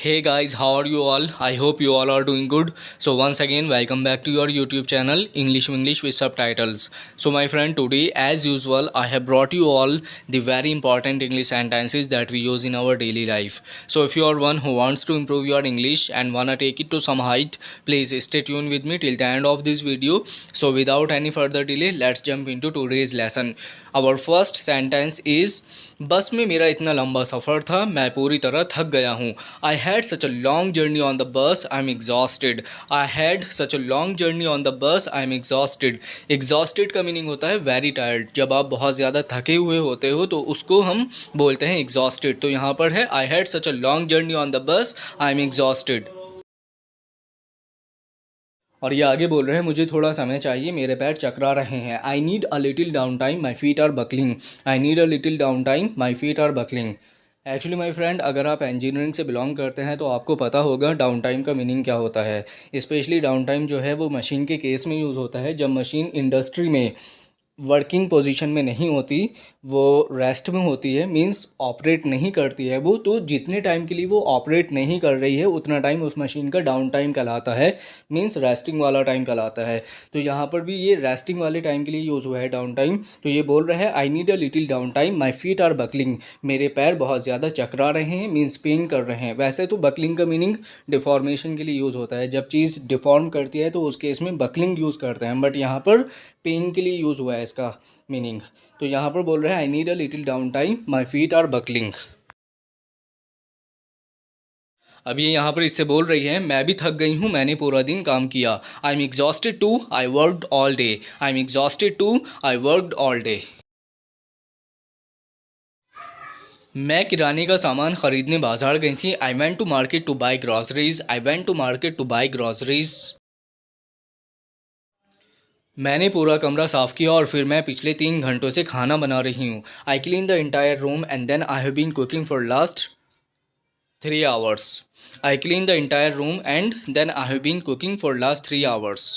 Hey guys, how are you all? I hope you all are doing good. So once again, welcome back to your YouTube channel English with subtitles. So my friend, today as usual, I have brought you all the very important English sentences that we use in our daily life. So if you are one who wants to improve your English and wanna take it to some height, please stay tuned with me till the end of this video. So without any further delay, let's jump into today's lesson. Our first sentence is, बस में मेरा इतना लंबा सफ़र था, मैं पूरी तरह थक गया हूँ. I had such a long journey on the bus, I'm exhausted. I had such a long journey on the bus, I'm exhausted. Exhausted का मीनिंग होता है वेरी टायर्ड. जब आप बहुत ज़्यादा थके हुए होते हो तो उसको हम बोलते हैं exhausted. तो यहाँ पर है I had such a long journey on the bus, I'm exhausted. और ये आगे बोल रहे हैं, मुझे थोड़ा समय चाहिए, मेरे पैर चकरा रहे हैं. I need a little downtime, my feet are buckling. I need a little downtime, my feet are buckling. Actually my friend, अगर आप इंजीनियरिंग से बिलोंग करते हैं तो आपको पता होगा डाउन टाइम का मीनिंग क्या होता है. स्पेशली डाउन टाइम जो है वो मशीन के केस में यूज़ होता है. जब मशीन इंडस्ट्री में वर्किंग पोजीशन में नहीं होती, वो रेस्ट में होती है, मींस ऑपरेट नहीं करती है वो, तो जितने टाइम के लिए वो ऑपरेट नहीं कर रही है उतना टाइम उस मशीन का डाउन टाइम कहलाता है, मींस रेस्टिंग वाला टाइम कहलाता है. तो यहाँ पर भी ये रेस्टिंग वाले टाइम के लिए यूज़ हुआ है डाउन टाइम. तो ये बोल रहा है I need a little downtime, my feet are buckling. मेरे पैर बहुत ज़्यादा चकरा रहे हैं, मीन्स पेन कर रहे हैं. वैसे तो बकलिंग का मीनिंग डिफॉर्मेशन के लिए यूज़ होता है. जब चीज़ डिफॉर्म करती है तो उस केस में बकलिंग यूज़ करते हैं, बट यहाँ पर पेन के लिए यूज़ हुआ है इसका मीनिंग. तो यहाँ पर बोल रहे हैं I need a little downtime, my feet are buckling. अब ये यहाँ पर इससे बोल रही है, मैं भी थक गई हूँ, मैंने पूरा दिन काम किया. I am exhausted too, I worked all day. I am exhausted too, I worked all day. मैं किराने का सामान ख़रीदने बाजार गई थी. I went to market to buy groceries. I went to market to buy groceries. मैंने पूरा कमरा साफ़ किया और फिर मैं पिछले 3 घंटों से खाना बना रही हूँ. I clean the entire room and then I have been cooking for last 3 hours. I clean the entire room and then I have been cooking for last 3 hours.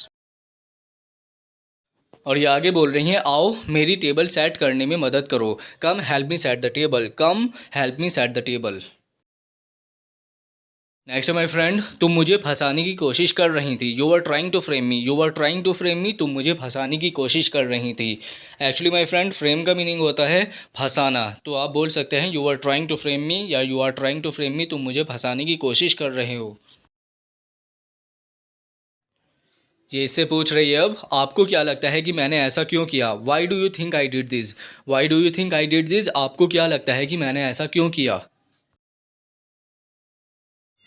और ये आगे बोल रही हैं, आओ मेरी टेबल सेट करने में मदद करो. Come help me set the table. Come help me set the table. Next है माई फ्रेंड, तुम मुझे फंसाने की कोशिश कर रही थी. You are trying to frame me. You are trying to frame me. तुम मुझे फंसाने की कोशिश कर रही थी. एक्चुअली माई फ्रेंड, फ्रेम का मीनिंग होता है फंसाना. तो आप बोल सकते हैं you are trying to frame me या you are trying to frame me. तुम मुझे फंसाने की कोशिश कर रहे हो. ये इससे पूछ रही है, अब आपको क्या लगता है कि मैंने ऐसा क्यों किया. Why do you think I did this. Why do you think I did this. आपको क्या लगता है कि मैंने ऐसा क्यों किया.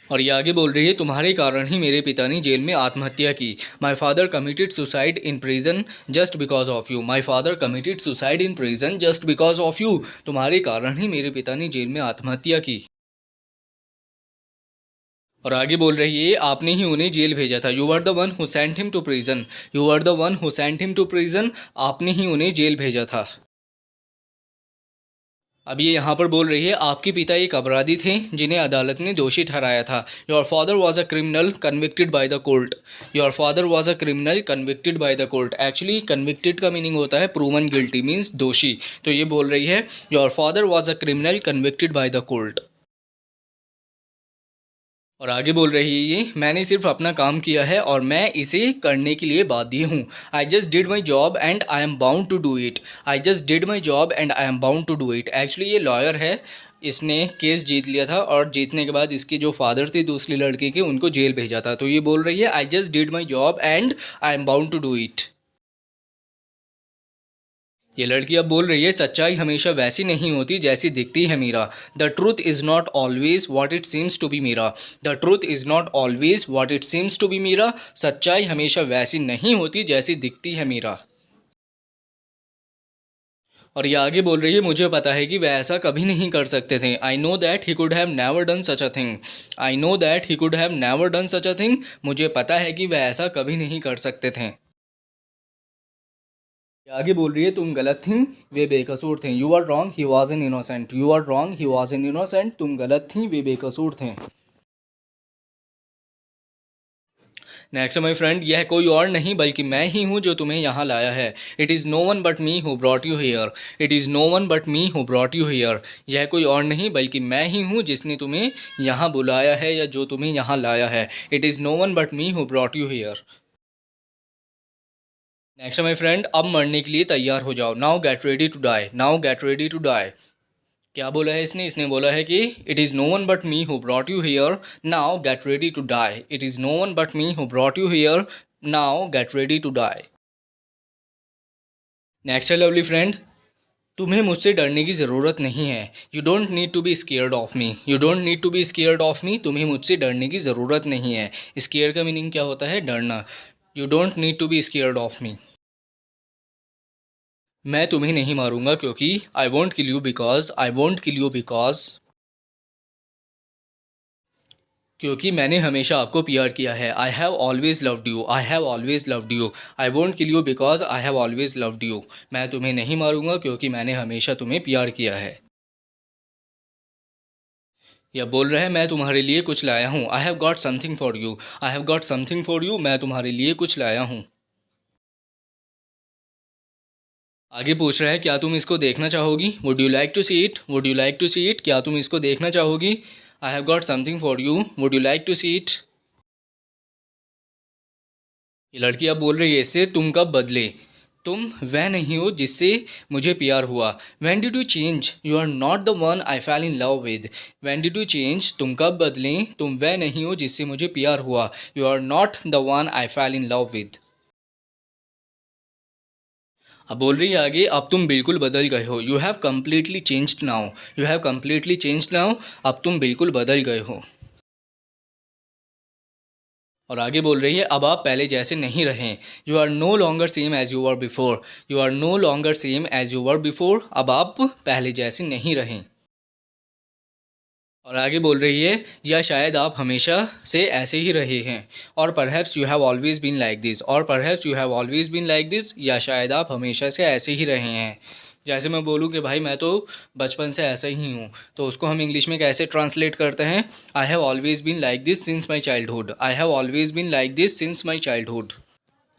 और ये आगे बोल रही है, तुम्हारे कारण ही मेरे पिता ने जेल में आत्महत्या की. My father committed suicide in prison just because of you. My father committed suicide in prison just because of you. तुम्हारे कारण ही मेरे पिता ने जेल में आत्महत्या की. और आगे बोल रही है, आपने ही उन्हें जेल भेजा था. You are the one who sent him to prison. You are the one who sent him to prison. आपने ही उन्हें जेल भेजा था. अब ये यहाँ पर बोल रही है, आपके पिता एक अपराधी थे जिन्हें अदालत ने दोषी ठहराया था. Your father was a criminal convicted by the court. Your father was a criminal convicted by the court. Actually convicted का मीनिंग होता है प्रूवन गिल्टी, मीन्स दोषी. तो ये बोल रही है, your father was a criminal convicted by the court. और आगे बोल रही है ये, मैंने सिर्फ अपना काम किया है और मैं इसे करने के लिए बाध्य हूँ. I just did my job and I am bound to do it. I just did my job and I am bound to do it. Actually ये लॉयर है, इसने केस जीत लिया था और जीतने के बाद इसके जो फादर थे दूसरी लड़की के, उनको जेल भेजा था. तो ये बोल रही है, I just did my job and I am bound to do it. ये लड़की अब बोल रही है, सच्चाई हमेशा वैसी नहीं होती जैसी दिखती है Meera. The truth is not always what it seems to be Meera. The truth is not always what it seems to be Meera. सच्चाई हमेशा वैसी नहीं होती जैसी दिखती है मीरा. और ये आगे बोल रही है, मुझे पता है कि वह ऐसा कभी नहीं कर सकते थे. I know that he could have never done such a thing. I know that he could have never done such a thing. मुझे पता है कि वह ऐसा कभी नहीं कर सकते थे. आगे बोल रही है, तुम गलत थी, वे बेकसूर थे. You are wrong, he was an innocent. You are wrong, he was an innocent. तुम गलत थी, वे बेकसूर थे. नेक्स्ट माई फ्रेंड, यह कोई और नहीं बल्कि मैं ही हूँ जो तुम्हें यहाँ लाया है। It is no one but me who brought you here. It is no one but me who brought you here. यह कोई और नहीं बल्कि मैं ही हूँ जिसने तुम्हें यहाँ बुलाया है या जो तुम्हें यहाँ लाया है। It is no one but me who brought you here. Next my friend, अब मरने के लिए तैयार हो जाओ। Now get ready to die. Now get ready to die. क्या बोला है इसने बोला है कि it is no one but me who brought you here, now get ready to die. It is no one but me who brought you here, now get ready to die. Next है lovely friend, तुम्हें मुझसे डरने की ज़रूरत नहीं है। You don't need to be scared of me. You don't need to be scared of me. तुम्हें मुझसे डरने की ज़रूरत नहीं है। स्केयर का मीनिंग क्या होता है? डरना। You don't need to be scared of me. मैं तुम्हें नहीं मारूंगा क्योंकि I won't kill you because. I won't kill you because क्योंकि मैंने हमेशा आपको प्यार किया है। I have always loved you. I have always loved you. I won't kill you because I have always loved you. मैं तुम्हें नहीं मारूंगा क्योंकि मैंने हमेशा तुम्हें प्यार किया है। या बोल रहा है मैं तुम्हारे लिए कुछ लाया हूँ। आई have got something for you. I have got something for you. मैं तुम्हारे लिए कुछ लाया हूँ। आगे पूछ रहा है क्या तुम इसको देखना चाहोगी? Would you like to see it? Would you like to see it? क्या तुम इसको देखना चाहोगी? I have got something for you. Would you like to see it? ये लड़की अब बोल रही है इससे, तुम कब बदले? तुम वह नहीं हो जिससे मुझे प्यार हुआ। When did you change? You are not the one I fell in love with. When did you change? तुम कब बदलें? तुम वह नहीं हो जिससे मुझे प्यार हुआ। You are not the one I fell in love with. अब बोल रही है आगे, अब तुम बिल्कुल बदल गए हो। You have completely changed now. You have completely changed now. अब तुम बिल्कुल बदल गए हो। और आगे बोल रही है अब आप पहले जैसे नहीं रहें। You are no longer same as you were before. You are no longer same as you were before. अब आप पहले जैसे नहीं रहें। और आगे बोल रही है या शायद आप हमेशा से ऐसे ही रहे हैं। और perhaps you have always been like this. और perhaps you have always been like this. या शायद आप हमेशा से ऐसे ही रहे हैं। जैसे मैं बोलूँ कि भाई मैं तो बचपन से ऐसा ही हूँ, तो उसको हम इंग्लिश में कैसे ट्रांसलेट करते हैं? I have always been like this since my childhood. I have always been like this since my childhood.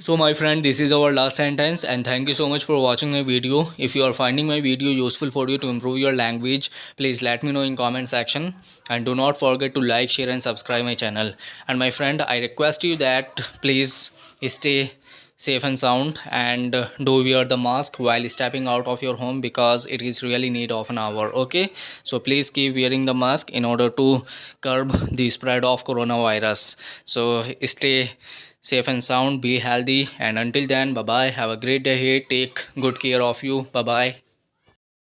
So my friend, this is our last sentence, and thank you so much for watching my video. If you are finding my video useful for you to improve your language, please let me know in comment section, and do not forget to like, share and subscribe my channel. And my friend, I request you that please stay safe and sound, and do wear the mask while stepping out of your home because it is really need of an hour. Okay, so please keep wearing the mask in order to curb the spread of coronavirus. So stay safe and sound, be healthy, and until then, bye bye. Have a great day here. Take good care of you. Bye bye.